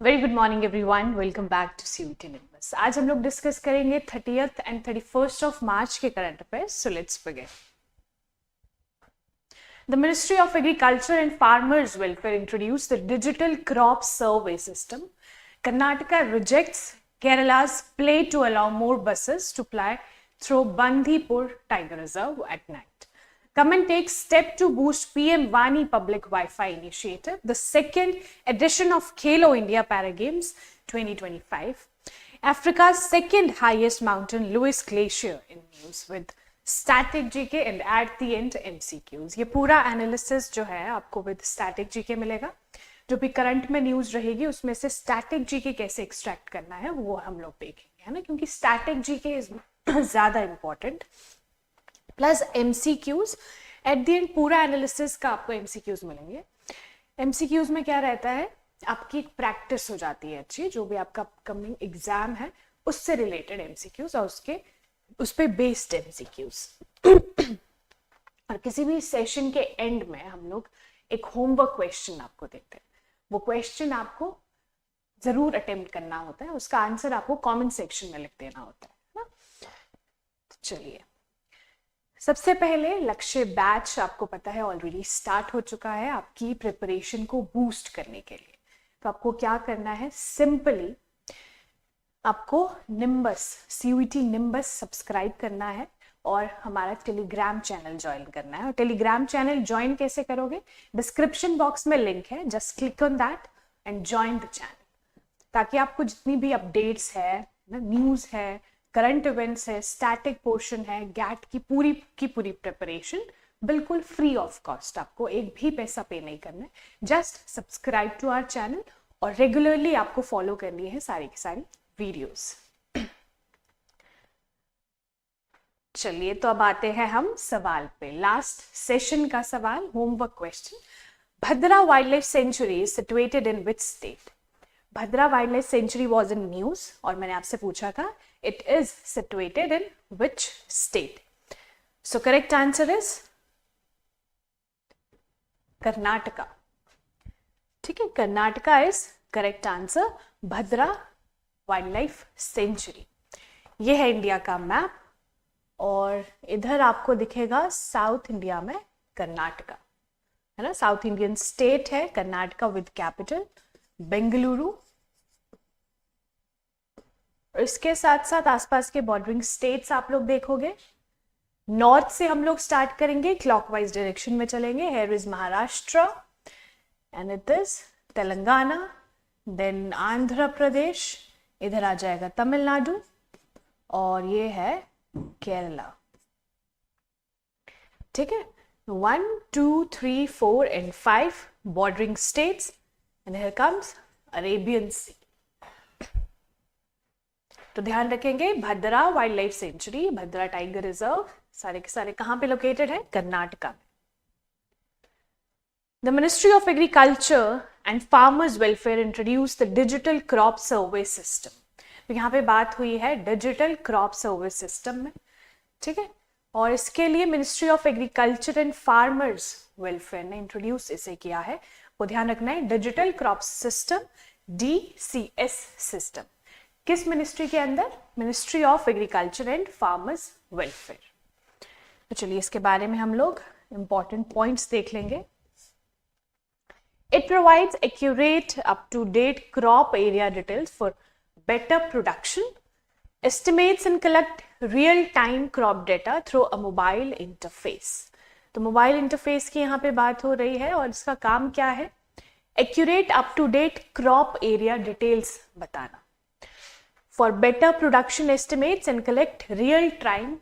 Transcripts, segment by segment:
Very good morning everyone, welcome back to CUET Nimbus. आज हम लोग डिस्कस करेंगे 30th and 31st of March के current affairs. So let's begin. The Ministry of Agriculture and Farmers Welfare introduced the Digital Crop Survey System. Karnataka rejects Kerala's play to allow more buses to ply through Bandipur Tiger Reserve at night. Government takes step to boost PM Vani Public Wi-Fi initiative. The second edition of Khelo India Para Games 2025. Africa's second highest mountain, Lewis Glacier, in news with static GK and at the end MCQs। ये पूरा analysis जो है आपको with static GK मिलेगा। जो भी current में news रहेगी उसमें से स्टैटिक जीके कैसे एक्सट्रैक्ट करना है वो हम लोग देखेंगे, है ना, क्योंकि स्टैटिक जीके इज ज्यादा important. Plus MCQs at the end पूरा एनालिसिस का आपको MCQs मिलेंगे। MCQs में क्या रहता है, आपकी एक प्रैक्टिस हो जाती है अच्छी, जो भी आपका अपकमिंग एग्जाम है उससे रिलेटेड MCQs और उस पे बेस्ड MCQs। और किसी भी सेशन के एंड में हम लोग एक होमवर्क क्वेश्चन आपको देते हैं। वो क्वेश्चन आपको जरूर अटेम्प्ट करना होता है, उसका आंसर आपको कमेंट सेक्शन में लिख देना होता है ना। तो चलिए, सबसे पहले लक्ष्य बैच आपको पता है ऑलरेडी स्टार्ट हो चुका है आपकी प्रिपरेशन को बूस्ट करने के लिए। तो आपको क्या करना है, सिंपली आपको निम्बस CUET निम्बस सब्सक्राइब करना है और हमारा टेलीग्राम चैनल ज्वाइन करना है। और टेलीग्राम चैनल ज्वाइन कैसे करोगे, डिस्क्रिप्शन बॉक्स में लिंक है, just click on that and join the channel, ताकि आपको जितनी भी अपडेट्स है, न्यूज़ है, करंट इवेंट्स है, स्टैटिक पोर्शन है, गैट की पूरी प्रिपरेशन बिल्कुल फ्री ऑफ कॉस्ट, आपको एक भी पैसा पे नहीं करना है। Just subscribe to our channel और रेगुलरली आपको फॉलो करनी है सारी की सारी वीडियोस। चलिए, तो अब आते हैं हम सवाल पे। लास्ट सेशन का सवाल, homework question. Bhadra wildlife sanctuary is situated in which state? Bhadra wildlife century was in news और मैंने आपसे पूछा था it is situated in which state. So correct answer is Karnataka. ठीक है, Karnataka is correct answer. Bhadra wildlife century, ये है India का मैप और इधर आपको दिखेगा साउथ इंडिया में कर्नाटका, है ना। साउथ इंडियन स्टेट है कर्नाटका विद कैपिटल बेंगलुरु। और इसके साथ साथ आसपास के बॉर्डरिंग स्टेट्स आप लोग देखोगे। नॉर्थ से हम लोग स्टार्ट करेंगे, क्लॉकवाइज डायरेक्शन में चलेंगे। Here is Maharashtra and it is Telangana, then Andhra Pradesh, इधर आ जाएगा तमिलनाडु और ये है केरला। ठीक है, 1 2 3 4 and 5 bordering states and here comes Arabian Sea. तो ध्यान रखेंगे, Bhadra wildlife sanctuary, Bhadra tiger reserve सारे के सारे कहां पे लोकेटेड है, कर्नाटका में। The ministry of agriculture and farmers welfare introduce the digital crop survey system. तो यहाँ पे बात हुई है डिजिटल क्रॉप सर्वे सिस्टम में, ठीक है। और इसके लिए ministry of agriculture and farmers welfare ने इंट्रोड्यूस इसे किया है। वो ध्यान रखना है, digital crop system DCS system. किस मिनिस्ट्री के अंदर, ministry of agriculture and farmers welfare. तो चलिए इसके बारे में हम लोग इंपॉर्टेंट पॉइंट्स देख लेंगे। It provides accurate, up-to-date crop area details for better production, estimates and collect real-time crop data through a mobile interface. तो मोबाइल इंटरफेस की यहाँ पे बात हो रही है और इसका काम क्या है, accurate, up-to-date crop area details बताना, for better production estimates and collect real-time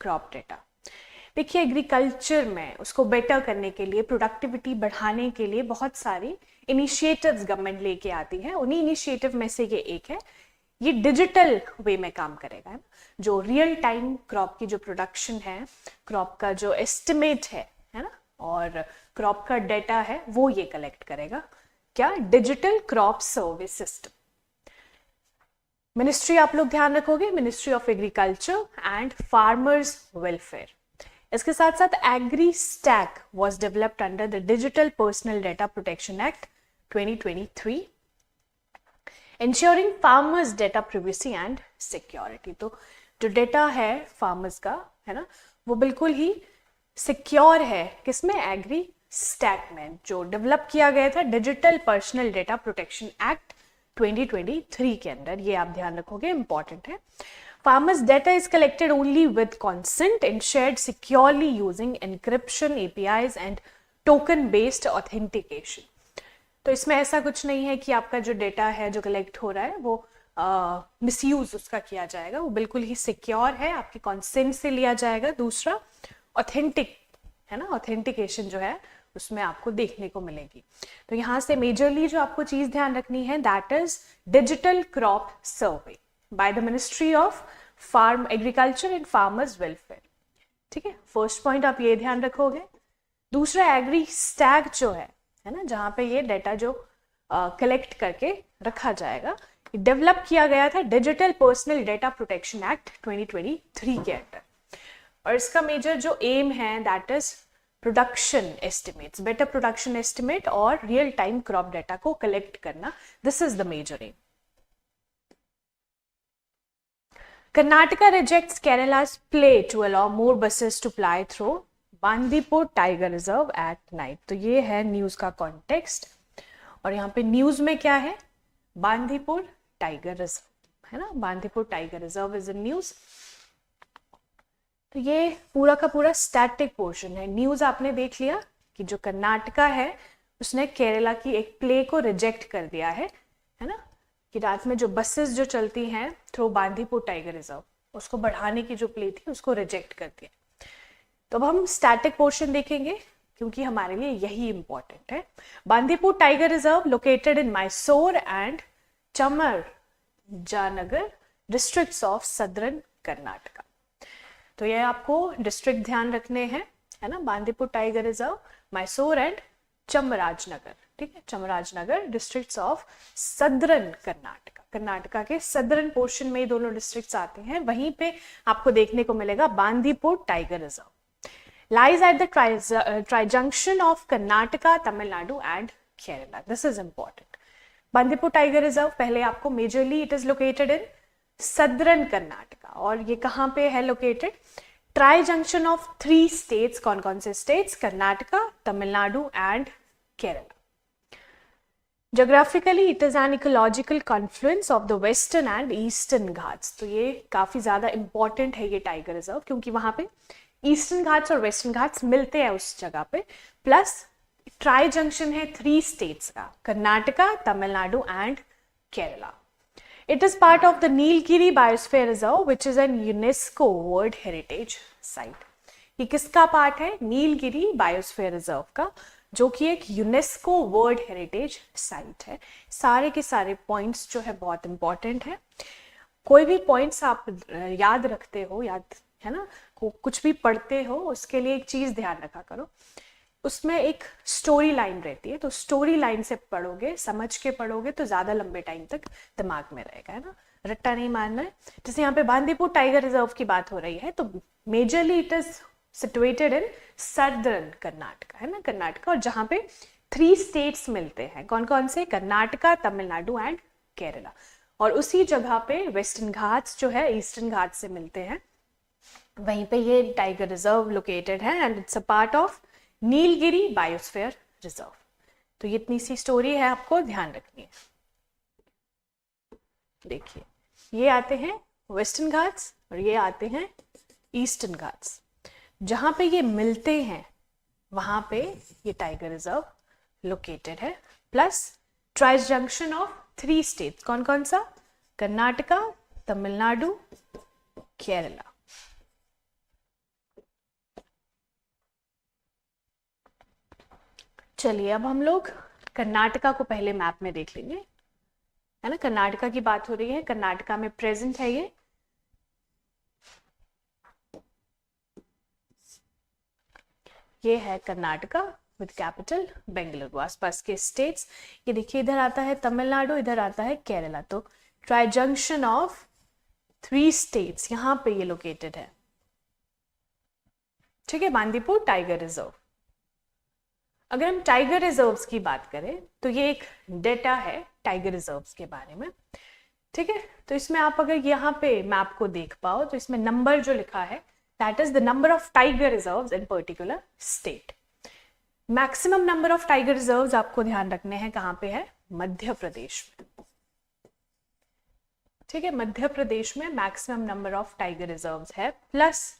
crop data. देखिए, एग्रीकल्चर में उसको बेटर करने के लिए, प्रोडक्टिविटी बढ़ाने के लिए बहुत सारी इनिशिएटिव्स गवर्नमेंट लेके आती है। उन्हीं इनिशिएटिव में से ये एक है, ये डिजिटल वे में काम करेगा, जो रियल टाइम क्रॉप की जो प्रोडक्शन है, क्रॉप का जो एस्टिमेट है ना, और क्रॉप का डेटा है वो ये कलेक्ट करेगा। क्या, digital crop survey system. Ministry आप लोग ध्यान रखोगे, ministry of agriculture and farmers welfare. इसके साथ साथ agri stack was developed under the digital personal data protection act 2023। Ensuring farmers data privacy and security. तो जो डेटा है फार्मर्स का, है ना, वो बिल्कुल ही सिक्योर है किसमें, एग्री स्टैक में, जो डेवलप किया गया था digital personal data protection act 2023 के अंदर। ये आप ध्यान रखोगे, इंपॉर्टेंट है। Farmers data is collected only with consent and shared securely using encryption, APIs and token based authentication. तो इसमें ऐसा कुछ नहीं है कि आपका जो डेटा है जो कलेक्ट हो रहा है वो मिसयूज उसका किया जाएगा, वो बिल्कुल ही सिक्योर है, आपके कंसेंट से लिया जाएगा। दूसरा ऑथेंटिक है ना, ऑथेंटिकेशन जो है उसमें आपको देखने को मिलेगी। तो यहाँ से मेजरली जो आपको चीज ध्यान रखनी है, that is digital crop survey by the ministry of farm agriculture and farmers welfare. ठीक है, फर्स्ट पॉइंट आप ये ध्यान रखोगे। दूसरा एग्री स्टैक जो है ना, जहाँ पे ये डेटा जो कलेक्ट करके रखा जाएगा, डेवलप किया गया था digital personal data protection act 2023 के अंडर। और इसका मेजर जो एम है that is production estimates, better production estimate और रियल टाइम क्रॉप डेटा को कलेक्ट करना, this is the major aim. Karnataka rejects Kerala's play to allow more buses to ply through Bandipur tiger reserve at night. तो ये है news का context, और यहाँ पे न्यूज में क्या है, बांदीपुर टाइगर रिजर्व, है ना, Bandipur tiger reserve is in news. तो ये पूरा का पूरा स्टैटिक पोर्शन है। न्यूज आपने देख लिया कि जो कर्नाटका है उसने केरला की एक प्ले को रिजेक्ट कर दिया है ना, कि रात में जो बसेस जो चलती हैं थ्रू बांदीपुर टाइगर रिजर्व, उसको बढ़ाने की जो प्ले थी उसको रिजेक्ट कर दिया। तो अब हम स्टैटिक पोर्शन देखेंगे क्योंकि हमारे लिए यही इंपॉर्टेंट है। Bandipur tiger reserve located in Mysore and Chamarajanagar districts of southern Karnataka. तो ये आपको डिस्ट्रिक्ट ध्यान रखने हैं, है ना, Bandipur tiger reserve, Mysore and Chamarajanagar. ठीक है, Chamarajanagar districts of southern Karnataka, Karnataka के सदर्न पोर्शन में ये दोनों डिस्ट्रिक्ट्स आते हैं। वहीं पे आपको देखने को मिलेगा Bandipur tiger reserve lies at the tri-junction of Karnataka, Tamil Nadu and Kerala. This is important. Bandipur Tiger Reserve पहले आपको majorly it is located in southern Karnataka, और ये कहाँ पे है located? Tri-junction of 3 states, कौन-कौन से states? Karnataka, Tamil Nadu and Kerala. Geographically it is an ecological confluence of the western and eastern Ghats. तो ये काफी ज्यादा important है ये टाइगर रिजर्व, क्योंकि वहां पे ईस्टर्न घाट्स और वेस्टर्न घाट्स मिलते हैं उस जगह पे, प्लस ट्राई जंक्शन है 3 स्टेट्स का, Karnataka, Tamil Nadu and Kerala. It is part of the Nilgiri biosphere reserve which is an UNESCO world heritage site. ये किसका पार्ट है? नीलगिरी बायोस्फीयर रिजर्व का, जो कि एक यूनेस्को वर्ल्ड हेरिटेज साइट है। सारे के सारे पॉइंट्स जो है बहुत इंपॉर्टेंट है। कोई भी पॉइंट्स आप याद रखते हो, याद है ना, कुछ भी पढ़ते हो उसके लिए एक चीज ध्यान रखा करो, उसमें एक स्टोरी लाइन रहती है। तो स्टोरी लाइन से पढ़ोगे, समझ के पढ़ोगे तो ज्यादा लंबे टाइम तक दिमाग में रहेगा, है ना, रट्टा नहीं मारना है। जैसे यहाँ पे बांदीपुर टाइगर रिजर्व की बात हो रही है, तो majorly it is situated in southern Karnataka, है ना, कर्नाटका, और जहाँ पे 3 स्टेट्स मिलते हैं, कौन कौन से? कर्नाटका, तमिलनाडु एंड केरला। और उसी जगह पे वेस्टर्न घाट्स जो है ईस्टर्न घाट से मिलते हैं, वहीं पे ये टाइगर रिजर्व लोकेटेड है and it's a part of Nilgiri biosphere reserve. तो ये इतनी सी स्टोरी है, आपको ध्यान रखनी है। देखिए, ये आते हैं वेस्टर्न घाट्स और ये आते हैं ईस्टर्न घाट्स, जहां पे ये मिलते हैं वहां पे ये टाइगर रिजर्व लोकेटेड है, plus try junction of 3 states, कौन कौन सा? कर्नाटका, तमिलनाडु, केरला। चलिए अब हम लोग कर्नाटका को पहले मैप में देख लेंगे, है ना, कर्नाटका की बात हो रही है, कर्नाटका में प्रेजेंट है ये है कर्नाटका विद कैपिटल बेंगलुरु, आसपास के स्टेट्स। ये देखिए, इधर आता है तमिलनाडु, इधर आता है केरला। तो ट्राई जंक्शन ऑफ 3 स्टेट्स यहाँ पे ये लोकेटेड है। ठीक है, बांदीपुर टाइगर रिजर्व। अगर हम टाइगर रिजर्व्स की बात करें तो ये एक डेटा है टाइगर रिजर्व्स के बारे में। ठीक है, तो इसमें आप अगर यहाँ पे मैप को देख पाओ तो इसमें नंबर जो लिखा है that is the number of tiger reserves in particular state. Maximum number of tiger reserves आपको ध्यान रखने हैं कहाँ पे है, मध्य प्रदेश में। ठीक है, मध्य प्रदेश में maximum number of tiger reserves है। प्लस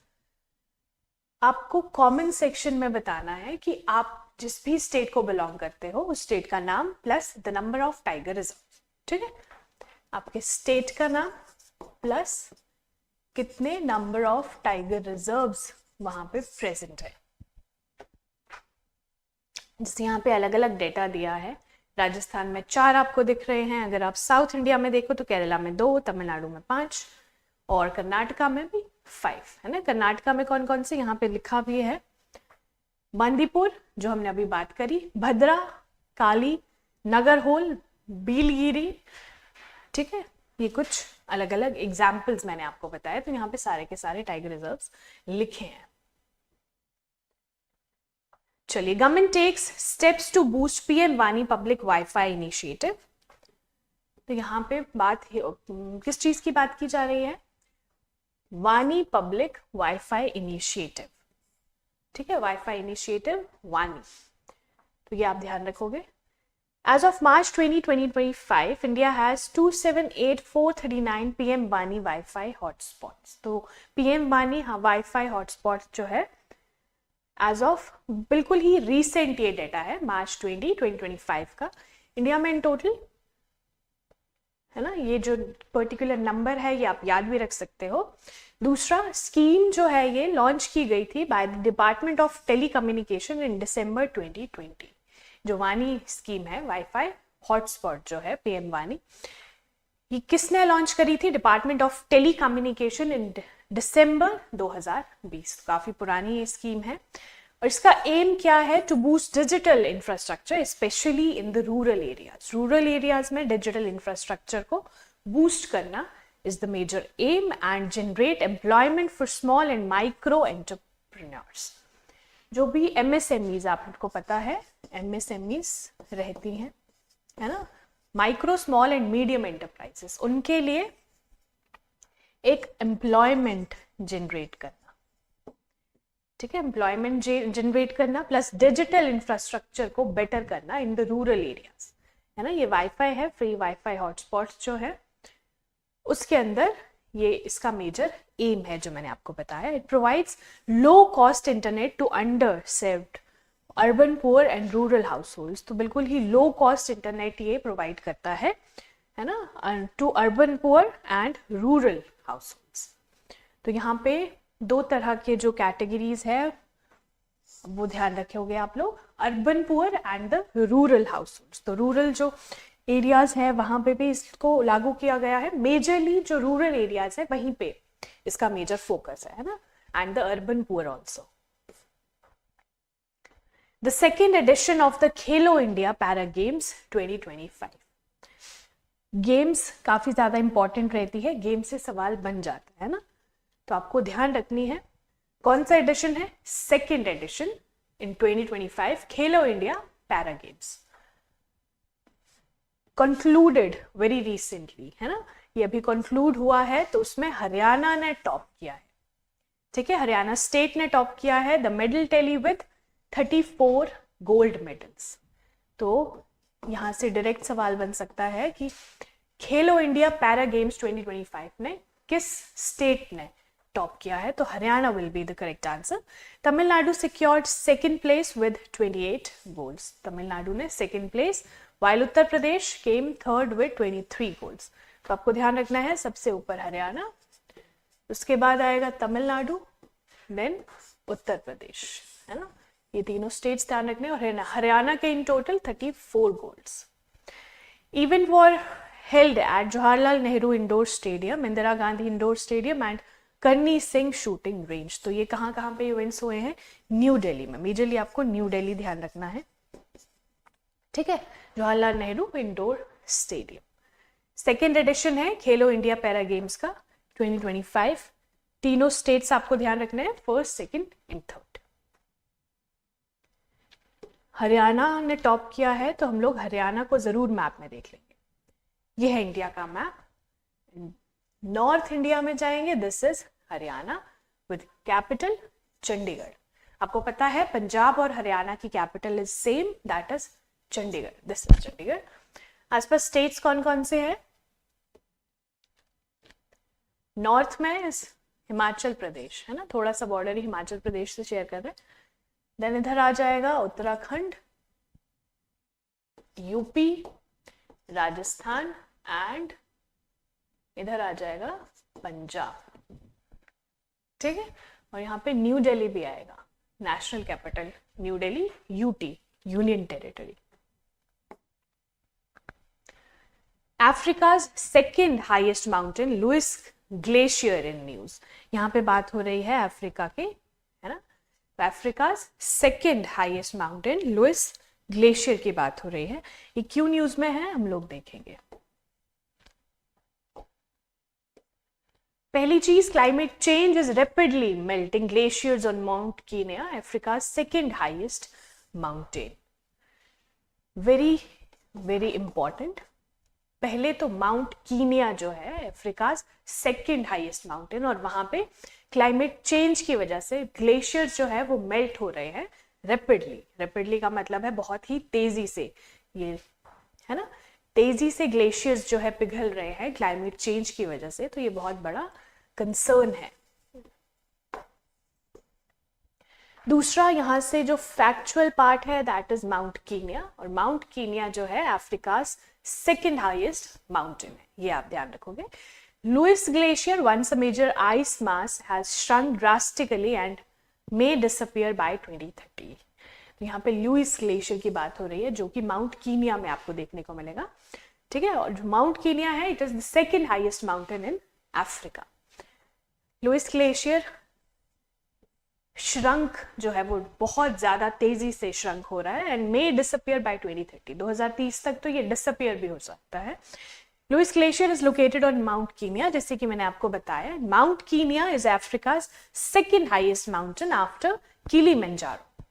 आपको कॉमन सेक्शन में बताना है कि आप जिस भी स्टेट को बिलोंग करते हो उस स्टेट का नाम plus the number of tiger reserve. ठीक है, आपके स्टेट का नाम प्लस कितने नंबर ऑफ टाइगर रिजर्व्स वहां पे प्रेजेंट है। जैसे यहाँ पे अलग अलग डेटा दिया है, राजस्थान में 4 आपको दिख रहे हैं, अगर आप साउथ इंडिया में देखो तो केरला में 2, तमिलनाडु में 5 और कर्नाटका में भी 5 है ना। कर्नाटका में कौन कौन से यहाँ पे लिखा भी है, बांदीपुर जो हमने अभी बात करी, भद्रा, काली, नगरहोल, बीलगिरी। ठीक है, ये कुछ अलग अलग एग्जाम्पल्स मैंने आपको बताया, तो यहाँ पे सारे के सारे टाइगर रिजर्व्स लिखे हैं। चलिए, government takes steps to boost PM वानी पब्लिक वाईफाई इनिशिएटिव। तो यहाँ पे बात किस चीज की बात की जा रही है, वानी पब्लिक वाईफाई इनिशिएटिव। ठीक है, वाईफाई इनिशिएटिव वानी, तो ये आप ध्यान रखोगे। As of March 2025, India has 278,439 PM Wani Wi-Fi hotspots. तो PM Wani हाँ Wi-Fi hotspots जो है as of बिल्कुल ही recent ये डेटा है मार्च 2025 का, इंडिया में इन टोटल है ना। ये जो पर्टिकुलर नंबर है ये आप याद भी रख सकते हो। दूसरा, स्कीम जो है ये लॉन्च की गई थी by the department of telecommunication in December 2020। जो वानी स्कीम है, वाईफाई हॉटस्पॉट जो है पीएम वानी, ये किसने लॉन्च करी थी, department of telecommunication in December 2020। काफी पुरानी ये स्कीम है और इसका एम क्या है, to boost digital infrastructure specially in the rural areas. Rural areas में डिजिटल इंफ्रास्ट्रक्चर को बूस्ट करना is the major aim and generate employment for small and micro entrepreneurs. जो भी एमएसएमईज आपको पता है एमएसएमईज रहती हैं है ना, micro small and medium enterprises, उनके लिए एक एम्प्लॉयमेंट जनरेट करना। ठीक है, एम्प्लॉयमेंट जनरेट करना प्लस डिजिटल इंफ्रास्ट्रक्चर को बेटर करना इन द रूरल एरियाज है ना। ये वाईफाई है, फ्री वाईफाई हॉटस्पॉट्स जो है उसके अंदर ये इसका मेजर एम है जो मैंने आपको बताया। It provides low cost internet to underserved urban poor and rural households. तो बिल्कुल ही लो कॉस्ट इंटरनेट ये प्रोवाइड करता है ना, to urban poor and rural households. तो यहाँ पे 2 तरह के जो कैटेगरीज है वो ध्यान रखोगे आप लोग, urban poor and the rural households. तो रूरल जो एरियाज है वहां पे भी इसको लागू किया गया है, मेजरली जो रूरल एरियाज है वहीं पे इसका मेजर फोकस है ना, and the urban poor also. The second edition of the Khelo India para games 2025। Games काफी ज्यादा इंपॉर्टेंट रहती है, गेम से सवाल बन जाता है ना, तो आपको ध्यान रखनी है कौन सा एडिशन है, second addition in 2025 Khelo India para games. Concluded very recently है ना, ये अभी कंक्लूड हुआ है, तो उसमें हरियाणा ने टॉप किया है। ठीक है, हरियाणा स्टेट ने टॉप किया है, the medal tally with 34 gold medals. तो यहाँ से डायरेक्ट सवाल बन सकता है कि खेलो इंडिया पैरा गेम्स 2025 में किस स्टेट ने टॉप किया है, तो Haryana will be the correct answer. Tamil Nadu secured second place with 28 golds, Tamil Nadu ने second place, while Uttar Pradesh came third with 23 goals। तो आपको ध्यान रखना है सबसे ऊपर हरियाणा, उसके बाद आएगा तमिलनाडु, देन उत्तर प्रदेश है ना, ये तीनों स्टेट्स ध्यान रखने। और हरियाणा के in total 34 goals. Event were held at Jawaharlal Nehru indoor stadium, Indira Gandhi indoor stadium and करनी सिंह शूटिंग रेंज। तो ये कहाँ पे इवेंट्स हुए हैं, न्यू दिल्ली में, मेजरली आपको न्यू दिल्ली ध्यान रखना है। ठीक है, Jawaharlal Nehru indoor stadium. Second edition है खेलो इंडिया पैरा गेम्स का 2025। तीनों स्टेट्स आपको ध्यान रखना है, first, second and third. Haryana ने टॉप किया है, तो हम लोग हरियाणा को जरूर मैप में देख लेंगे। यह है इंडिया का मैप, नॉर्थ इंडिया में जाएंगे, this is Haryana with capital Chandigarh. आपको पता है पंजाब और हरियाणा की capital is same, that is Chandigarh, this is Chandigarh. आसपास स्टेट्स कौन कौन से हैं? नॉर्थ में हिमाचल प्रदेश है ना, थोड़ा सा बॉर्डर ही हिमाचल प्रदेश से शेयर कर रहे हैं। देन इधर आ जाएगा उत्तराखंड, यूपी, राजस्थान एंड इधर आ जाएगा पंजाब, ठीक है। और यहाँ पे न्यू दिल्ली भी आएगा, national capital New Delhi, UT, union territory. Africa's second highest mountain Lewis glacier in news. यहाँ पे बात हो रही है अफ्रीका की, है ना। तो Africa's second highest mountain Lewis glacier की बात हो रही है। ये क्यों न्यूज में है हम लोग देखेंगे। पहली चीज, climate change is rapidly melting glaciers on Mount Kenya, Africa second highest mountain. Very very important. पहले तो माउंट कीनिया जो है अफ्रीका सेकेंड हाईएस्ट माउंटेन, और वहां पे क्लाइमेट चेंज की वजह से ग्लेशियर्स जो है वो मेल्ट हो रहे हैं रैपिडली। रैपिडली का मतलब है बहुत ही तेजी से, ये है ना, तेजी से ग्लेशियर्स जो है पिघल रहे हैं क्लाइमेट चेंज की वजह से। तो ये बहुत बड़ा कंसर्न है। दूसरा यहाँ से जो फैक्चुअल पार्ट है दैट इज माउंट कीनिया, और माउंट कीनिया जो है अफ्रीका सेकेंड हाईएस्ट माउंटेन है, ये आप ध्यान रखोगे। Lewis glacier, once a major ice mass, has shrunk drastically and may disappear by 2030। तो यहाँ पे लुइस ग्लेशियर की बात हो रही है जो कि माउंट कीनिया में आपको देखने को मिलेगा, ठीक है। और जो माउंट कीनिया है it is the second highest mountain in Africa. Lewis glacier shrunk जो है वो बहुत ज्यादा तेजी से श्रंक हो रहा है एंड मे डिसअपियर बाय 2030, 2030 तक तो ये डिसअपियर भी हो सकता है। Lewis glacier is located on Mount Kenya, जैसे कि मैंने आपको बताया। Mount Kenya is Africa second highest mountain after Kilimanjaro,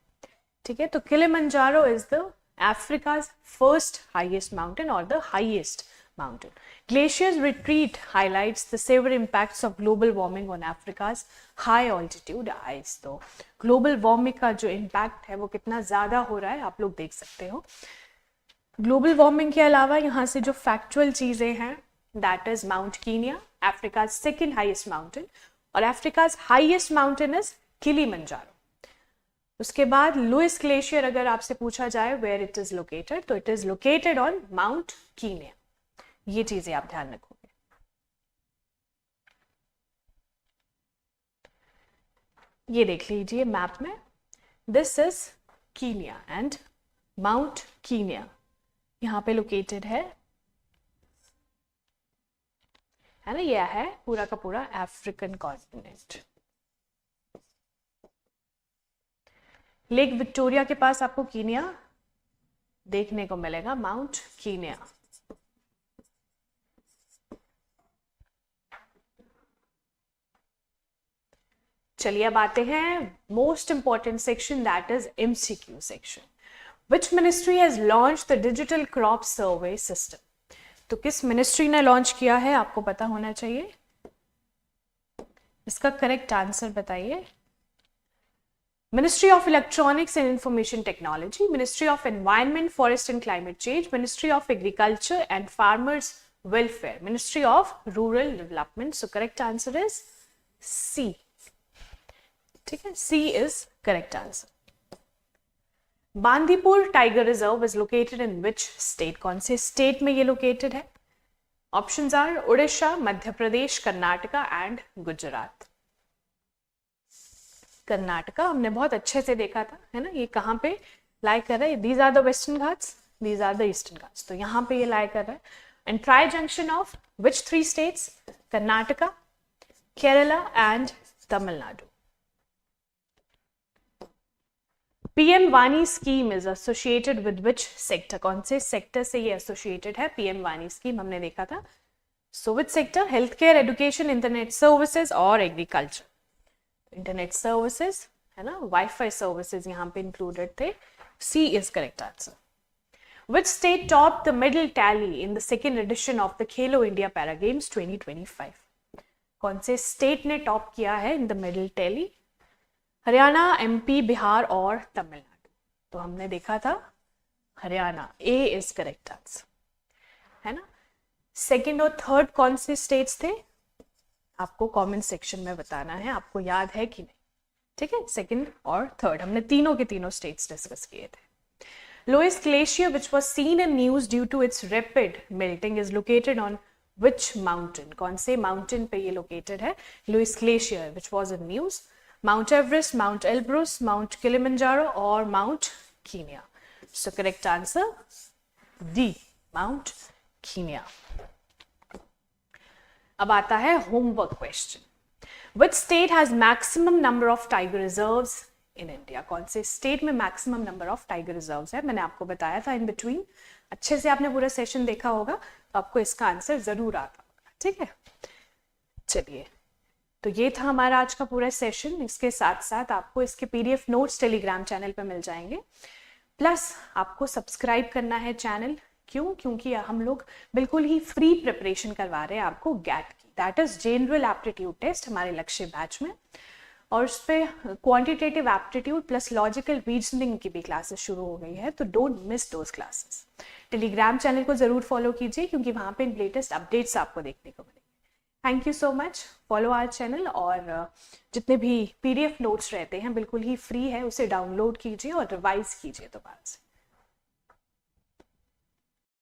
ठीक है। तो किलिमंजारो इज द अफ्रीका's first highest mountain or the highest mountain. Glaciers retreat highlights the severe impacts of global warming on Africa's high altitude ice. तो global warming का जो impact है वो कितना ज़्यादा हो रहा है आप लोग देख सकते हो। ग्लोबल वार्मिंग के अलावा यहाँ से जो फैक्चुअल चीज़ें हैं that is Mount Kenya, Africa second highest mountain, और Africa highest mountain is Kilimanjaro. उसके बाद लुइस ग्लेशियर अगर आपसे पूछा जाए वेयर इट इज लोकेटेड, तो it is located on Mount Kenya. ये चीजें आप ध्यान रखोगे। ये देख लीजिए मैप में, this is Kenya and mount Kenya यहां पे लोकेटेड है ना। यह है पूरा का पूरा अफ्रीकन कॉन्टिनेंट। लेक विक्टोरिया के पास आपको कीनिया देखने को मिलेगा, माउंट कीनिया। चलिए अब आते हैं most important section that is MCQ section. Which ministry has launched the digital crop survey system. तो किस मिनिस्ट्री ने लॉन्च किया है आपको पता होना चाहिए। इसका करेक्ट आंसर बताइए। Ministry of Electronics and Information Technology, Ministry of Environment, Forest and Climate Change, Ministry of Agriculture and Farmers Welfare, Ministry of Rural Development. So correct answer is C. ठीक है, C is correct answer. Bandipur tiger reserve is located in which state? कौन से state में ये located है? Options are Orissa, Madhya Pradesh, Karnataka and Gujarat. Karnataka हमने बहुत अच्छे से देखा था, है ना, ये कहाँ पे लाई कर रहा है। These are the western Ghats, these are the eastern Ghats, तो यहाँ पे ये लाई कर रहा है। And tri junction of which 3 states? Karnataka, Kerala and Tamil Nadu. PM वानी scheme is associated with which sector? कौन से सेक्टर से ये एसोसिएटेड है? पीएम वानी स्कीम हमने देखा था। So which sector? Health care, education, internet services और एग्रीकल्चर। इंटरनेट सर्विसेज है ना, वाईफाई सर्विसेज यहाँ पे इंक्लूडेड थे। C is correct answer. Which state topped the medal tally in the second edition of the Khelo India Para Games 2025? कौन से state ने टॉप किया है in the medal tally? Haryana, MP, Bihar और तमिलनाडु. तो हमने देखा था हरियाणा. ए इज करेक्ट आंसर, है ना. सेकंड और थर्ड कौन से स्टेट्स थे? आपको कमेंट सेक्शन में बताना है, आपको याद है कि नहीं. ठीक है, सेकंड और थर्ड हमने तीनों के तीनों स्टेट्स डिस्कस किए थे. Lowest glacier which was seen in news due to its rapid melting is located on which mountain? कौन से mountain पे ये located है? Lowest glacier which was in news. Mount Everest, Mount Elbrus, Mount Kilimanjaro or Mount Kenya? So correct answer D, Mount Kenya. अब आता है homework question. Which state has maximum number of tiger reserves in India? कौन से state में maximum number of tiger reserves है? मैंने आपको बताया था इन बिटवीन. अच्छे से आपने पूरा सेशन देखा होगा तो आपको इसका आंसर जरूर आता होगा. ठीक है, चलिए, तो ये था हमारा आज का पूरा सेशन. इसके साथ साथ आपको इसके पीडीएफ नोट्स टेलीग्राम चैनल पर मिल जाएंगे. प्लस आपको सब्सक्राइब करना है चैनल. क्यों? क्योंकि हम लोग बिल्कुल ही फ्री प्रिपरेशन करवा रहे हैं आपको गैट की, that is general aptitude test हमारे लक्ष्य बैच में. और उस पर quantitative aptitude plus logical reasoning की भी क्लासेस शुरू हो गई है, तो don't miss those classes. Telegram channel को ज़रूर फॉलो कीजिए क्योंकि वहाँ पे लेटेस्ट अपडेट्स आपको देखने को मिलेंगे. Thank you so much. Follow our channel और जितने भी पीडीएफ नोट्स रहते हैं बिल्कुल ही फ्री है, उसे डाउनलोड कीजिए और रिवाइज कीजिए दोबारा से.